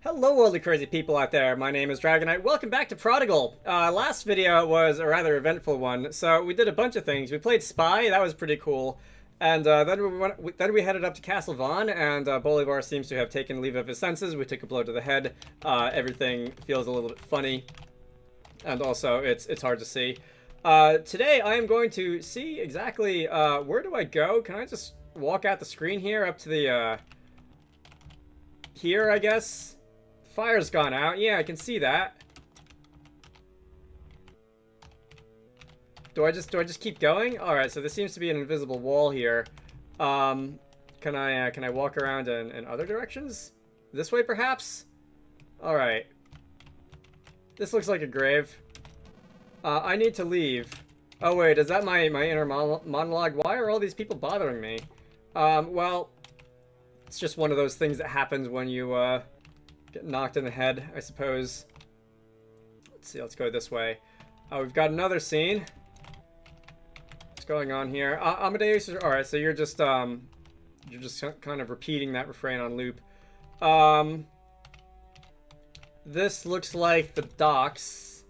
Hello all the crazy people out there, my name is Dragonite. Welcome back to Prodigal. Last video was a rather eventful one, so we did a bunch of things. We played Spy, that was pretty cool. And then we headed up to Castle Vaughn, and Bolivar seems to have taken leave of his senses. We took a blow to the head. Everything feels a little bit funny, and also it's hard to see. Today I am going to see exactly where do I go? Can I just walk out the screen here up to the here, I guess? Fire's gone out. Yeah, I can see that. Do I just keep going? All right, so there seems to be an invisible wall here. Can I walk around in other directions? This way, perhaps? All right. This looks like a grave. I need to leave. Oh wait, is that my inner monologue? Why are all these people bothering me? Well, it's just one of those things that happens when you get knocked in the head, I suppose. Let's see, let's go this way. We've got another scene. What's going on here? Amadeus, alright, so you're just kind of repeating that refrain on loop. This looks like the docks.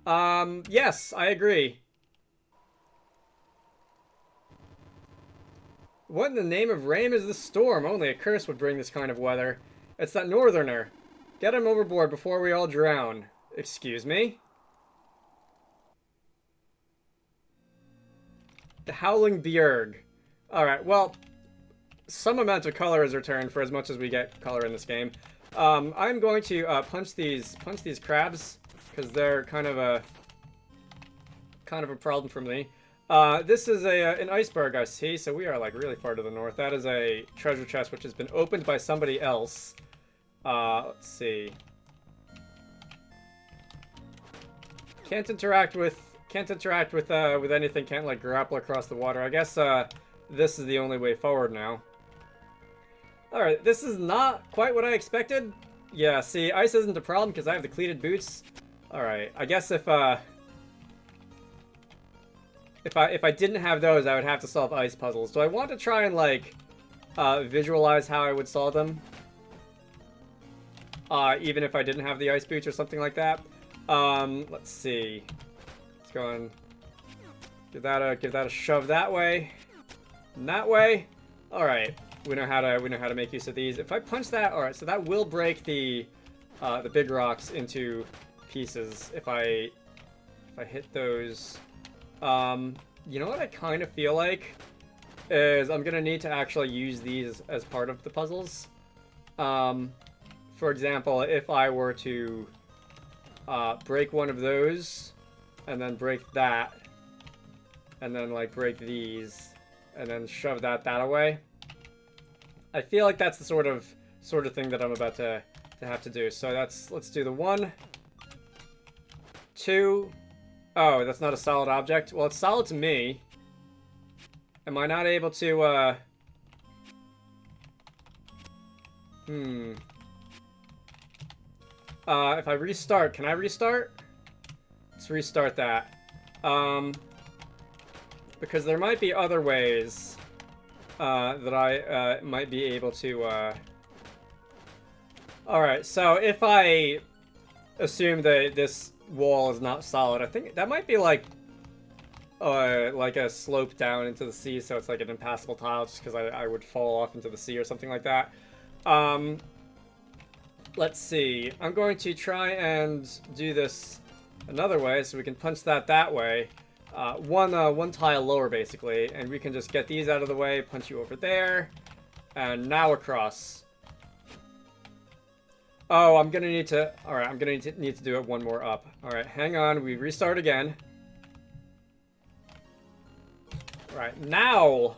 Yes, I agree. What in the name of rain is this storm? Only a curse would bring this kind of weather. It's that northerner. Get him overboard before we all drown. Excuse me? The Howling Bjerg. Alright, well, some amount of color is returned for as much as we get color in this game. I'm going to punch these crabs, because they're kind of a problem for me. This is an iceberg, I see, so we are like really far to the north. That is a treasure chest which has been opened by somebody else. Let's see. Can't interact with anything. Can't like grapple across the water. I guess this is the only way forward now. All right, this is not quite what I expected. Yeah, see, ice isn't a problem because I have the cleated boots. All right, I guess if I didn't have those, I would have to solve ice puzzles. Do I want to try and like visualize how I would solve them? Even if I didn't have the ice boots or something like that. Let's see. Let's go and give that a shove that way, and that way. All right, we know how to make use of these. If I punch that, all right, so that will break the big rocks into pieces. If I hit those. You know what I kind of feel like is I'm gonna need to actually use these as part of the puzzles. For example, if I were to break one of those, and then break that, and then like break these, and then shove that away. I feel like that's the sort of thing that I'm about to have to do. So let's do the 1, 2. Oh, that's not a solid object? Well, it's solid to me. Am I not able to, if I restart, can I restart? Let's restart that. Because there might be other ways, that I, might be able to, Alright, so if I assume that this wall is not solid, I think that might be like a slope down into the sea, so it's like an impassable tile just because I would fall off into the sea or something like that. Let's see. I'm going to try and do this another way so we can punch that way. One tile lower basically, and we can just get these out of the way, punch you over there, and now across. Oh, I'm gonna need to... Alright, I'm gonna need to do it one more up. Alright, hang on. We restart again. Alright, now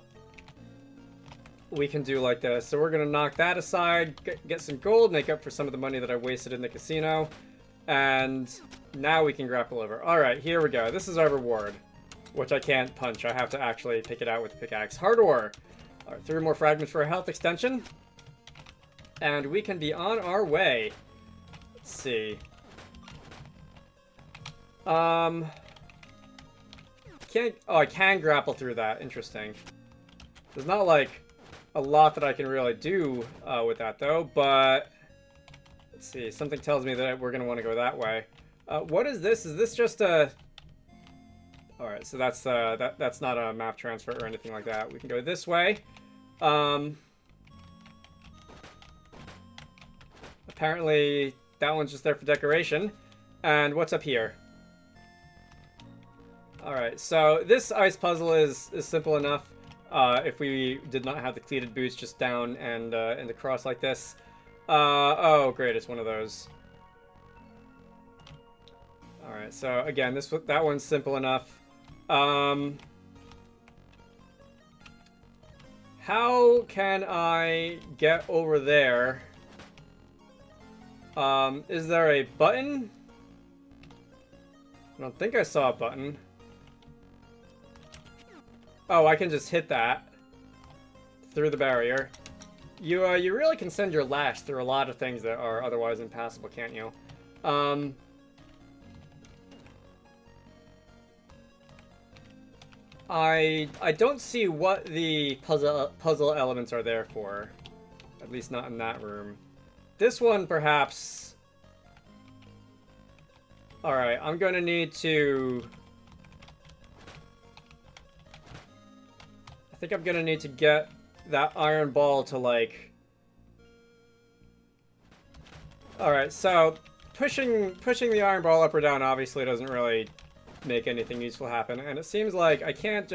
we can do like this. So we're gonna knock that aside, get some gold, make up for some of the money that I wasted in the casino. And now we can grapple over. Alright, here we go. This is our reward, which I can't punch. I have to actually pick it out with the pickaxe. Hard ore. Alright, 3 more fragments for a health extension. And we can be on our way. Let's see. I can grapple through that. Interesting. There's not like a lot that I can really do with that though, but Let's see. Something tells me that we're going to want to go that way. What is this? Is this just a... Alright, so that's that's not a map transfer or anything like that. We can go this way. Apparently, that one's just there for decoration. And what's up here? Alright, so this ice puzzle is simple enough. If we did not have the cleated boots just down and in the cross like this. Oh, great, it's one of those. Alright, so again, that one's simple enough. How can I get over there? Is there a button? I don't think I saw a button. Oh, I can just hit that through the barrier. You really can send your lash through a lot of things that are otherwise impassable, can't you? I don't see what the puzzle elements are there for. At least not in that room. This one, perhaps... Alright, I'm gonna need to... I think I'm gonna need to get that iron ball to, like... Alright, so... Pushing the iron ball up or down obviously doesn't really make anything useful happen. And it seems like I can't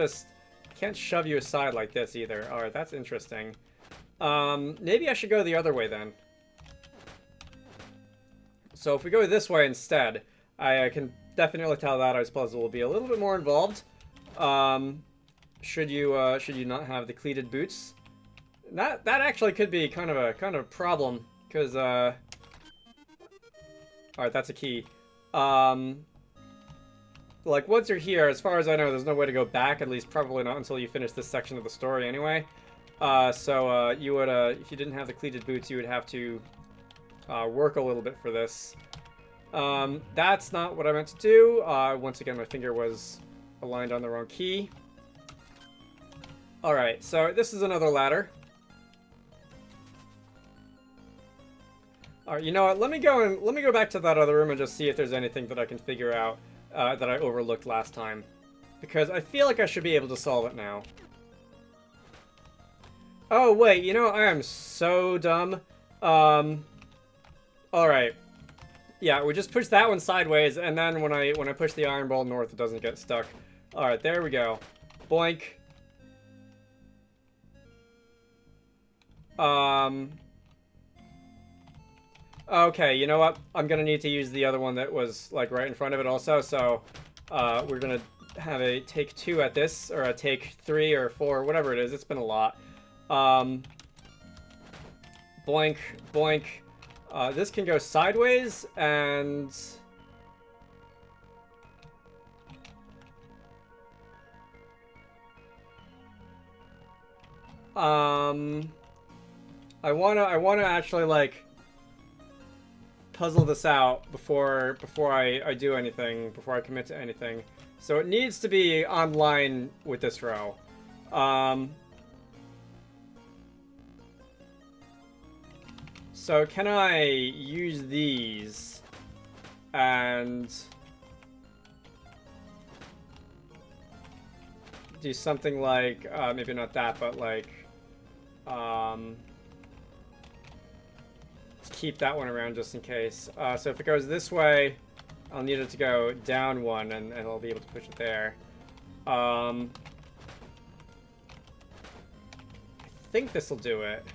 shove you aside like this either. Alright, that's interesting. Maybe I should go the other way then. So if we go this way instead, I can definitely tell that ice puzzle will be a little bit more involved. Should you not have the cleated boots? That actually could be kind of a problem, because alright, that's a key. Like once you're here, as far as I know, there's no way to go back, at least probably not until you finish this section of the story anyway. So you would if you didn't have the cleated boots, you would have to work a little bit for this. That's not what I meant to do. Once again, my finger was aligned on the wrong key. Alright, so this is another ladder. Alright, you know what? Let me go back to that other room and just see if there's anything that I can figure out that I overlooked last time. Because I feel like I should be able to solve it now. Oh, wait, you know, I am so dumb. Alright. Yeah, we just push that one sideways, and then when I push the iron ball north, it doesn't get stuck. Alright, there we go. Boink. Okay, you know what? I'm gonna need to use the other one that was, like, right in front of it also, so, we're gonna have a take 2 at this, or a take 3 or 4, whatever it is. It's been a lot. Boink, boink. This can go sideways, and... I wanna actually, like, puzzle this out before I do anything, before I commit to anything. So it needs to be online with this row. So can I use these and do something like, maybe not that, but like, let's keep that one around just in case. So if it goes this way, I'll need it to go down one, and I'll be able to push it there. I think this will do it.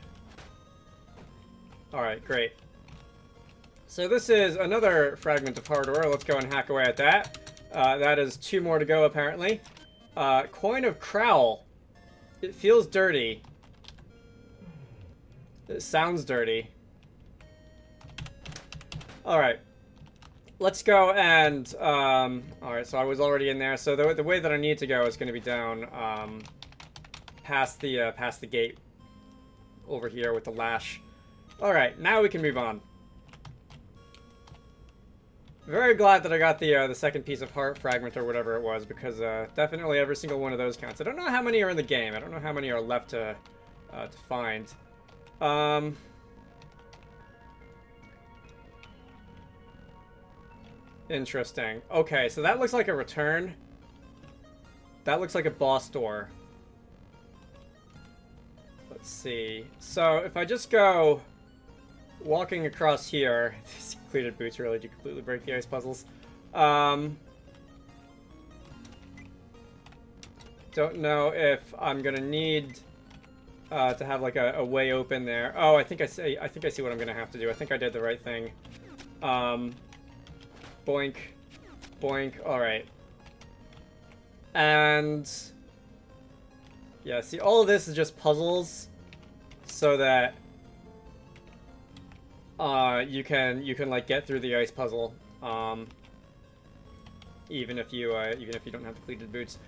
Alright, great. So this is another fragment of hardware. Let's go and hack away at that. That is 2 more to go, apparently. Coin of Crowl. It feels dirty. It sounds dirty. Alright. Let's go and... Alright, so I was already in there. So the way that I need to go is going to be down past the gate over here with the lash. Alright, now we can move on. Very glad that I got the second piece of heart fragment or whatever it was, because definitely every single one of those counts. I don't know how many are in the game. I don't know how many are left to find. Interesting. Okay, so that looks like a return. That looks like a boss door. Let's see. So if I just go walking across here, these cleated boots really do completely break the ice puzzles. Don't know if I'm gonna need to have like a way open there. Oh, I think I see what I'm gonna have to do. I think I did the right thing. Boink, boink. All right. And yeah, see, all of this is just puzzles, so that you can like get through the ice puzzle, even if you don't have the cleated boots.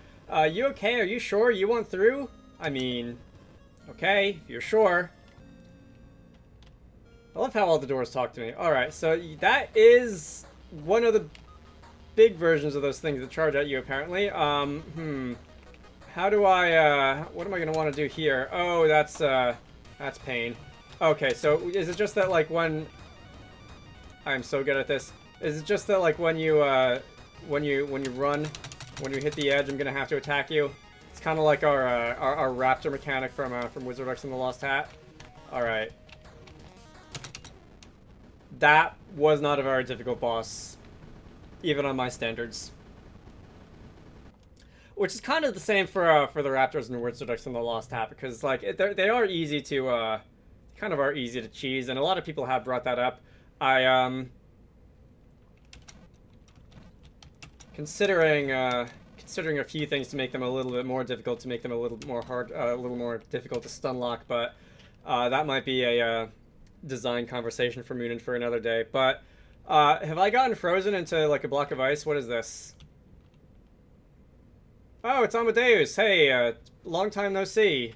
You okay? Are you sure you want through? I mean, okay, if you're sure. I love how all the doors talk to me. All right, so that is one of the big versions of those things that charge at you, apparently. How do I, what am I gonna want to do here? Oh, that's pain. Okay, so is it just that, like, when... I'm so good at this. Is it just that, like, when you run, when you hit the edge, I'm gonna have to attack you? It's kind of like our raptor mechanic from Wizarducks and the Lost Hat. Alright. That was not a very difficult boss, even on my standards. Which is kind of the same for the Raptors and Wizarducks and the Lost Hat, because like they are easy to kind of are easy to cheese, and a lot of people have brought that up. Considering a few things to make them a little bit more difficult, to make them a little more hard, a little more difficult to stun lock, but that might be a design conversation for Moonin for another day. But have I gotten frozen into like a block of ice? What is this? Oh, it's Amadeus. Hey, long time no see.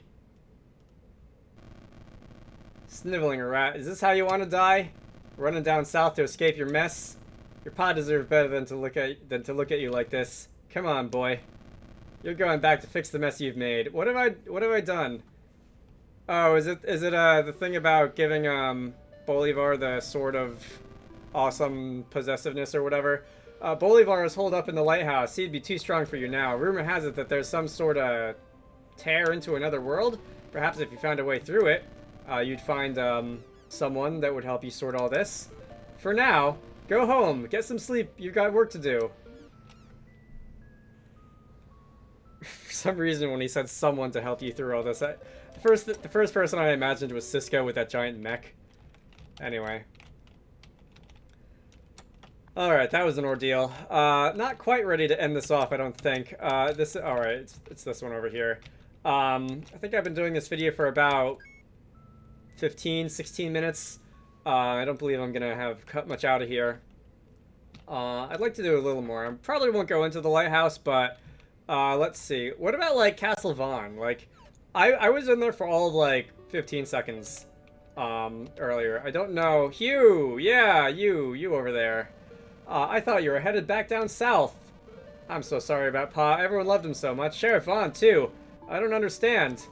Sniveling a rat. Is this how you want to die? Running down south to escape your mess? Your pa deserves better than to look at you like this. Come on, boy. You're going back to fix the mess you've made. What have I done? Oh, is it the thing about giving Bolivar the sort of awesome possessiveness or whatever? Bolivar is holed up in the lighthouse. He'd be too strong for you now. Rumor has it that there's some sort of tear into another world. Perhaps if you found a way through it, you'd find someone that would help you sort all this. For now, go home. Get some sleep. You've got work to do. For some reason, when he said someone to help you through all this, the first person I imagined was Cisco with that giant mech. Anyway. Alright, that was an ordeal. Not quite ready to end this off, I don't think. Alright, it's this one over here. I think I've been doing this video for about 15, 16 minutes. I don't believe I'm gonna have cut much out of here. I'd like to do a little more. I probably won't go into the lighthouse, but let's see. What about, like, Castle Vaughn? Like, I was in there for all of, like, 15 seconds earlier. I don't know. Hugh! Yeah, you over there. I thought you were headed back down south. I'm so sorry about Pa. Everyone loved him so much. Sheriff Vaughn, too. I don't understand.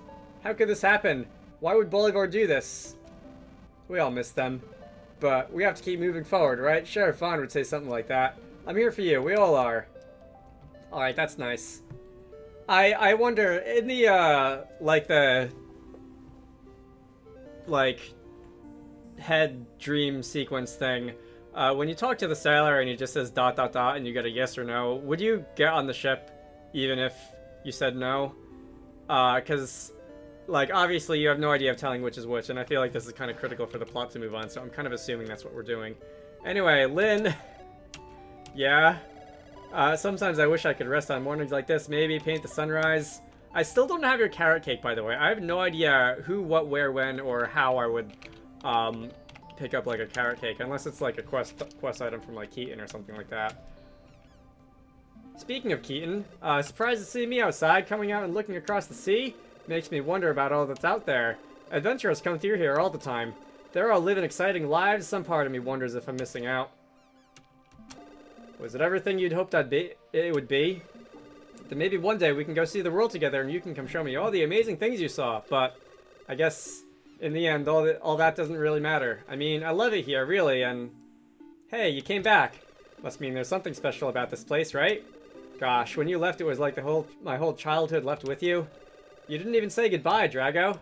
How could this happen? Why would Bolivar do this? We all miss them. But we have to keep moving forward, right? Sheriff Vaughn would say something like that. I'm here for you. We all are. Alright, that's nice. I wonder, in the, head dream sequence thing, when you talk to the sailor and he just says ... and you get a yes or no, would you get on the ship even if you said no? Because, like, obviously you have no idea of telling which is which, and I feel like this is kind of critical for the plot to move on, so I'm kind of assuming that's what we're doing. Anyway, Lynn. Yeah? Sometimes I wish I could rest on mornings like this, maybe paint the sunrise. I still don't have your carrot cake, by the way. I have no idea who, what, where, when, or how I would, pick up, like, a carrot cake, unless it's, like, a quest item from, like, Keaton or something like that. Speaking of Keaton, surprised to see me outside, coming out and looking across the sea? Makes me wonder about all that's out there. Adventurers come through here all the time. They're all living exciting lives. Some part of me wonders if I'm missing out. Was it everything you'd hoped it would be? Then maybe one day we can go see the world together and you can come show me all the amazing things you saw. But I guess in the end, all that doesn't really matter. I mean, I love it here, really, and hey, you came back. Must mean there's something special about this place, right? Gosh, when you left, it was like my whole childhood left with you. You didn't even say goodbye, Drago.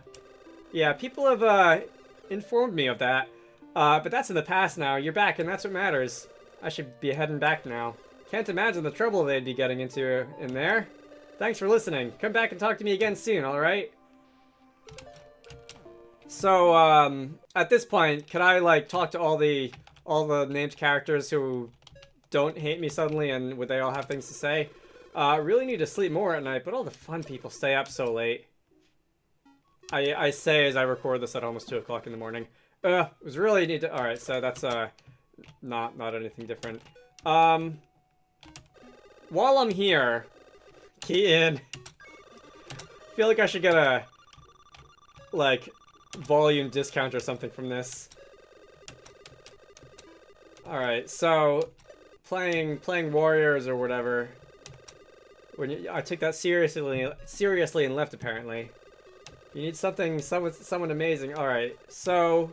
Yeah, people have informed me of that. But that's in the past now. You're back, and that's what matters. I should be heading back now. Can't imagine the trouble they'd be getting into in there. Thanks for listening. Come back and talk to me again soon, alright? So, at this point, can I, like, talk to all the named characters who don't hate me suddenly, and would they all have things to say? Really need to sleep more at night, but all the fun people stay up so late. I say as I record this at almost 2 o'clock in the morning. It was really need to... Alright, so that's, not anything different. While I'm here, key in. I feel like I should get a, like, volume discount or something from this. Alright, so playing Warriors or whatever. I took that seriously and left apparently. You need someone amazing. Alright, so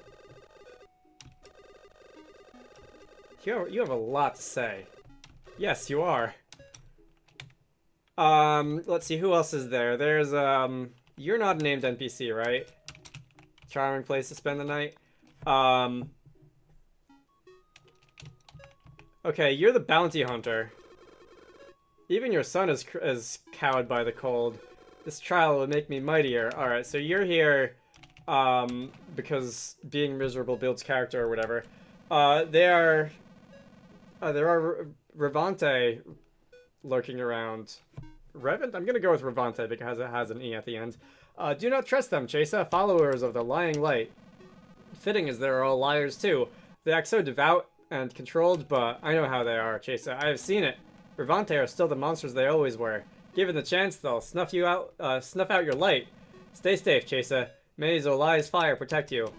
you have a lot to say. Yes, you are. Let's see, who else is there? There's, you're not a named NPC, right? Charming place to spend the night. Okay, you're the bounty hunter. Even your son is cowed by the cold. This trial will make me mightier. Alright, so you're here, because being miserable builds character or whatever. There are Revante lurking around. Revant? I'm gonna go with Revante because it has an E at the end. Do not trust them, Chesa, followers of the lying light. Fitting as they're all liars too. They act so devout and controlled, but I know how they are, Chesa. I have seen it. Revante are still the monsters they always were. Given the chance, they'll snuff out your light. Stay safe, Chesa. May Zolai's fire protect you.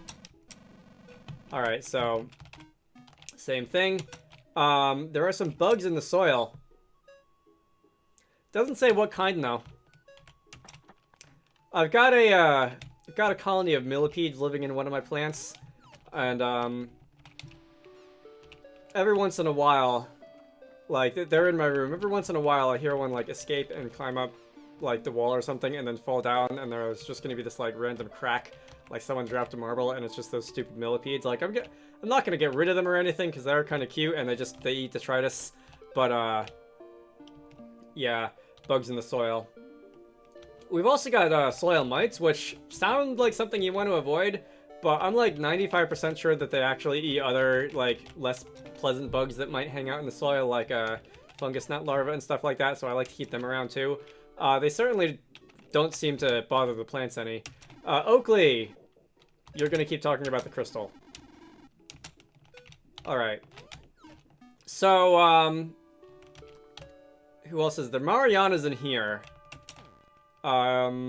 Alright, so same thing. There are some bugs in the soil. Doesn't say what kind though. I've got a colony of millipedes living in one of my plants, and every once in a while, like they're in my room. Every once in a while, I hear one like escape and climb up like the wall or something, and then fall down, and there's just gonna be this like random crack, like someone dropped a marble, and it's just those stupid millipedes. Like I'm not gonna get rid of them or anything because they're kind of cute and they eat detritus, but yeah, bugs in the soil. We've also got soil mites, which sound like something you want to avoid, but I'm like 95% sure that they actually eat other like less pleasant bugs that might hang out in the soil, like fungus gnat larvae and stuff like that, so I like to keep them around too. They certainly don't seem to bother the plants any. Oakley, you're gonna keep talking about the crystal. Alright. So, who else is there? Mariana's in here. I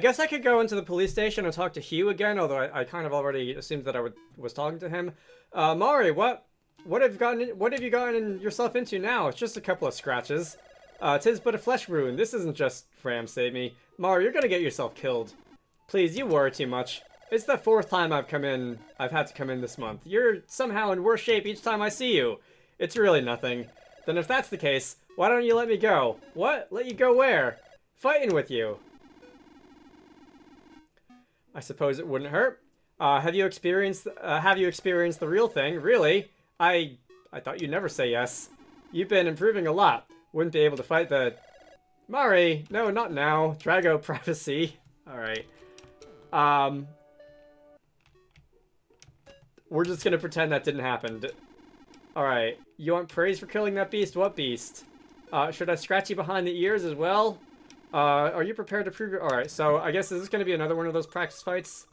guess I could go into the police station and talk to Hugh again, although I kind of already assumed that I was talking to him. Mari, what have you gotten yourself into now? It's just a couple of scratches. 'Tis but a flesh wound. This isn't just Ram save me. Mari, you're gonna get yourself killed. Please, you worry too much. It's the 4th time I've had to come in this month. You're somehow in worse shape each time I see you. It's really nothing. Then if that's the case, why don't you let me go? What? Let you go where? Fighting with you. I suppose it wouldn't hurt. Have you experienced the real thing? Really? I thought you'd never say yes. You've been improving a lot. Wouldn't be able to fight the... Mari, no, not now. Drago privacy. Alright. We're just gonna pretend that didn't happen. Alright. You want praise for killing that beast? What beast? Should I scratch you behind the ears as well? Are you prepared to prove your... Alright, so I guess is this gonna be another one of those practice fights?